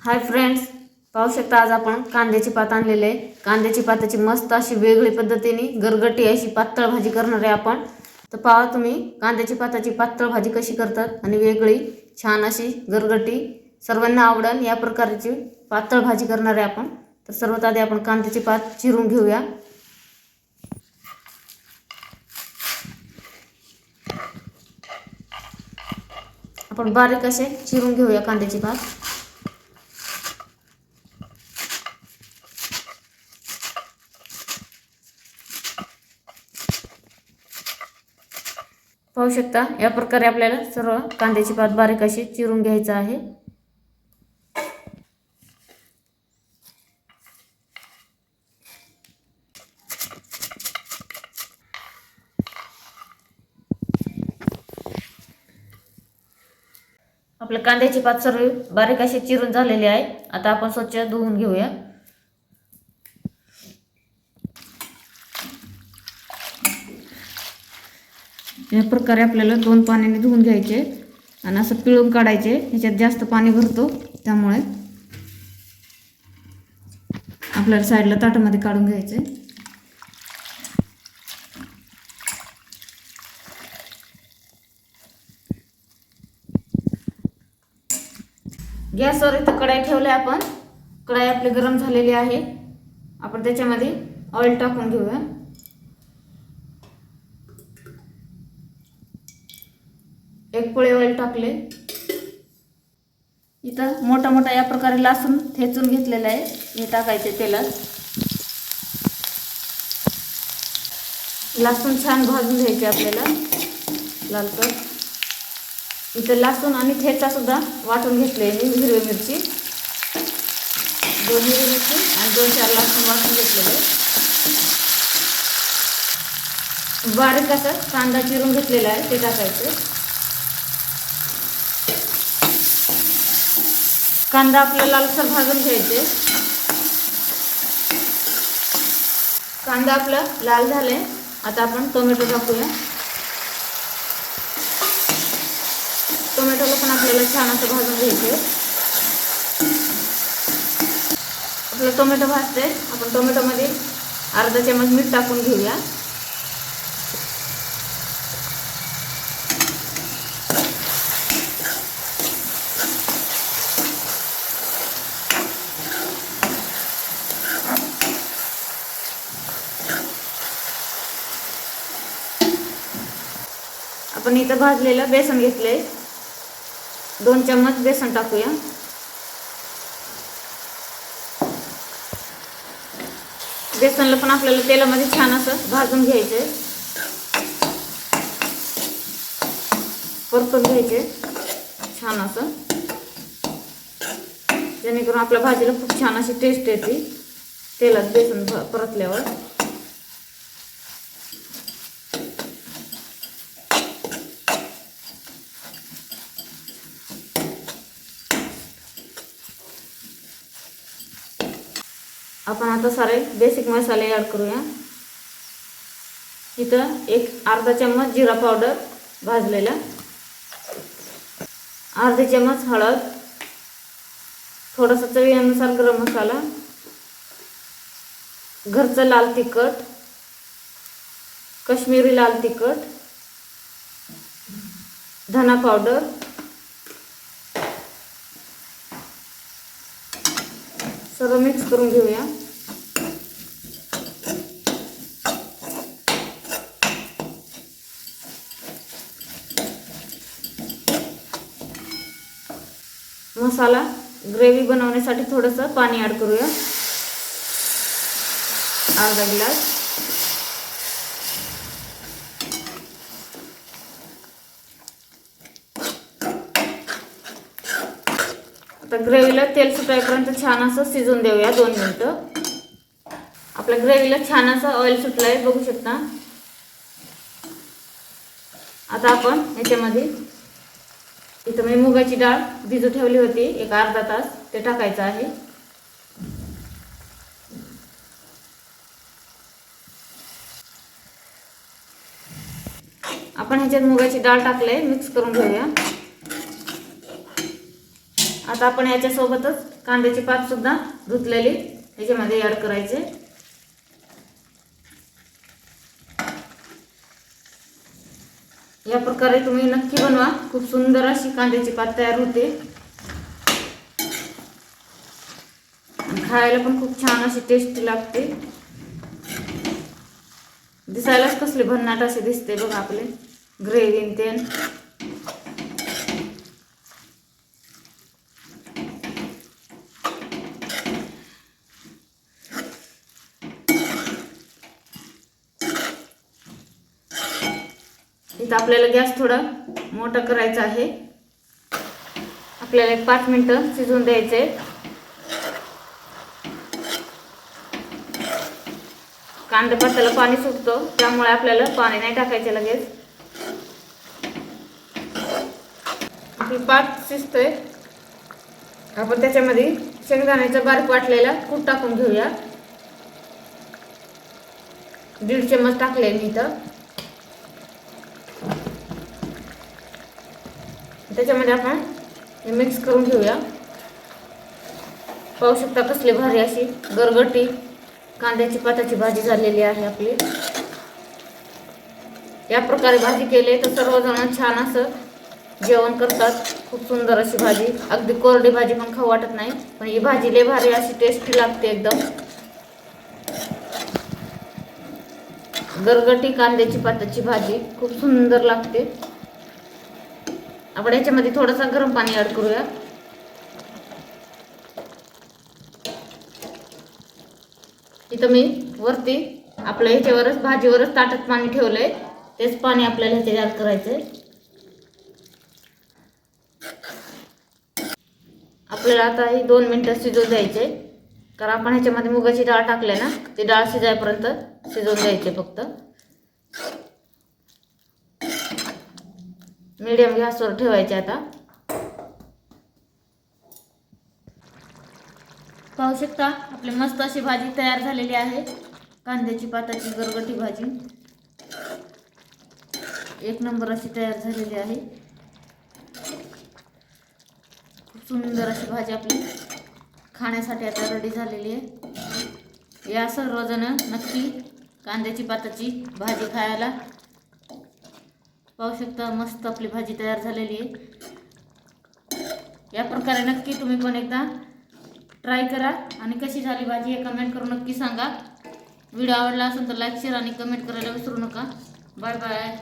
Hi friends, पाहू शकता आज आपण कांद्याची पात आणलेले आहे। कांद्याची पाताची मस्त अशी वेगळी पद्धतीने गरगटी अशी पातळ भाजी करणार आहे आपण। तर पहा तुम्ही कांद्याची पाताची पातळ भाजी कशी करतात आणि वेगळी छान अशी गरगटी सर्वांना आवडेल या प्रकारची पातळ भाजी करणार आहे आपण। तर सर्वात आधी आपण कांद्याची पात चिरून घेऊया। आपण बारीक असे चिरून घेऊया कांद्याची पात। पाहू शकता या प्रकारे आपल्याला सर्व कांद्याची पात बारीक अशी चिरून घ्यायचं आहे। आपल्या कांद्याची पात सर्व बारीक अशी चिरून झालेली आहे। आता आपण स्वच्छ धुवून घेऊया। या प्रकारे आपल्याला 2 पाण्याने धुवून घ्यायचे आणि असं पिळून काढायचे। ह्याच्यात जास्त पाणी भरतो त्यामुळे आपल्याला साईडला ताटामध्ये काढून घ्यायचे। गॅसवर इथं कढई ठेवली आपण। कढई आपली गरम झालेली आहे। आपण त्याच्यामध्ये ऑइल टाकून घेऊया। एक पळी ऑइल टाकले। इथं मोठा मोठा या प्रकारे लसूण ठेचून घेतलेला आहे, हे टाकायचे तेलात। लसूण छान भाजून घ्यायचे आपल्याला लालसर। इथं लसूण आणि ठेचा सुद्धा वाटून घेतले मी। हिरवी मिरची 2 हिरवी मिरची आणि 2-4 लसूण वाटून घेतलेले। बारीक असं कांदा चिरून घेतलेला आहे ते टाकायचं। कांदा आपल्याला लालसर भाजून घ्यायचे। कांदा आपला लाल झाले। आता आपण टोमॅटो टाकूया। टोमॅटोला पण आपल्याला छान असं भाजून घ्यायचे। आपलं टोमॅटो भाजते। आपण टोमॅटोमध्ये अर्धा चमच मीठ टाकून घेऊया। आपण इथं भाजलेलं बेसन घेतले, 2 चम्मच बेसन टाकूया। बेसनला पण आपल्याला तेलामध्ये छान असं भाजून घ्यायचे, परतून घ्यायचे छान असं, जेणेकरून आपल्या भाजीला खूप छान अशी टेस्ट येते तेलात बेसन परतल्यावर। आपण आता सारे बेसिक मसाले ॲड करूया। इथं अर्धा चम्मच जिरा पावडर भाजलेला, अर्धा चम्मच हळद, थोडासा चवीनुसार गरम मसाला, घरचं लाल तिखट, काश्मीरी लाल तिखट, धना पावडर, सर्व मिक्स करून घेऊया। मसाला ग्रेव्ही बनवण्यासाठी थोडंसं पाणी ॲड करूया, अर्धा ग्लास। आता ग्रेव्हीला तेल सुटायपर्यंत छान असं शिजून देऊया 2 मिनिटं। आपल्या ग्रेव्हीला छान असं ऑइल सुटलंय, बघू शकता। आता आपण याच्यामध्ये इथं मी मुगाची डाळ भिजू ठेवली होती एक अर्धा तास, ते टाकायचं आहे। आपण ह्याच्यात मुगाची डाळ टाकले, मिक्स करून घेऊया। आता आपण याच्यासोबतच कांद्याची पात सुद्धा धुतलेली याच्यामध्ये ॲड करायचे. या प्रकारे तुम्ही नक्की बनवा. खूप सुंदर अशी कांद्याची पात तयार होते. खायला पण खूप छान अशी टेस्टी लागते. दिसायलाच कसले भन्नाट असे दिसते बघा आपले ग्रेव्ही ते. इथं आपल्याला गॅस थोडा मोठा करायचा आहे. आपल्याला 5 मिनिटं शिजवून द्यायचे. कांदा पाताला पाणी सुटतं, त्यामुळे आपल्याला पाणी नाही टाकायचे लगेच. आपली पात शिजतोय. आपण त्याच्यामध्ये शेंगदाण्याचा बारीक वाटलेला कूट टाकून घेऊया. 1.5 चम्मच टाकले मी इथं. त्याच्यामध्ये आपण हे मिक्स करून घेऊया. पाहू शकता कसली भारी अशी गरगटी कांद्याची पाताची भाजी झालेली आहे आपली. या प्रकारे भाजी केली तर सर्वजण छान असं जेवण करतात. खूप सुंदर अशी भाजी. अगदी कोरडी भाजी पण खाऊ वाटत नाही, पण ही भाजी लय भारी अशी टेस्टी लागते एकदम. गरगटी कांद्याची पाताची भाजी खूप सुंदर लागते. आपण याच्यामध्ये थोडासा गरम पाणी ॲड करूया. इथं मी वरती आपल्या ह्याच्यावरच भाजीवरच ताटात पाणी ठेवलंय. तेच पाणी आपल्याला ह्याच्यात ॲड करायचंय. आपल्याला आता ही 2 मिनिटं शिजवून द्यायचे. कारण आपण ह्याच्यामध्ये मुगाची डाळ टाकले ना, ती डाळ शिजायपर्यंत शिजवून द्यायचे फक्त. मीडियम गॅसवर ठेवायचे. आता पाहू शकता आपली मस्त अशी भाजी तयार झालेली आहे. कांद्याची पाताची गरगटी भाजी 1 नंबर अशी तयार झालेली आहे. खूप सुंदर अशी भाजी आपली खाण्यासाठी आता रेडी झालेली आहे. या सर्वजण नक्की कांद्याची पाताची भाजी खायला. पाहू शकता मस्त आपली भाजी तयार झालेली आहे. या प्रकारे नक्की तुम्ही पण एकदा ट्राय करा आणि कशी झाली भाजी हे कमेंट करून नक्की सांगा. व्हिडिओ आवडला असेल तर लाईक शेअर आणि कमेंट करायला विसरू नका. Bye bye.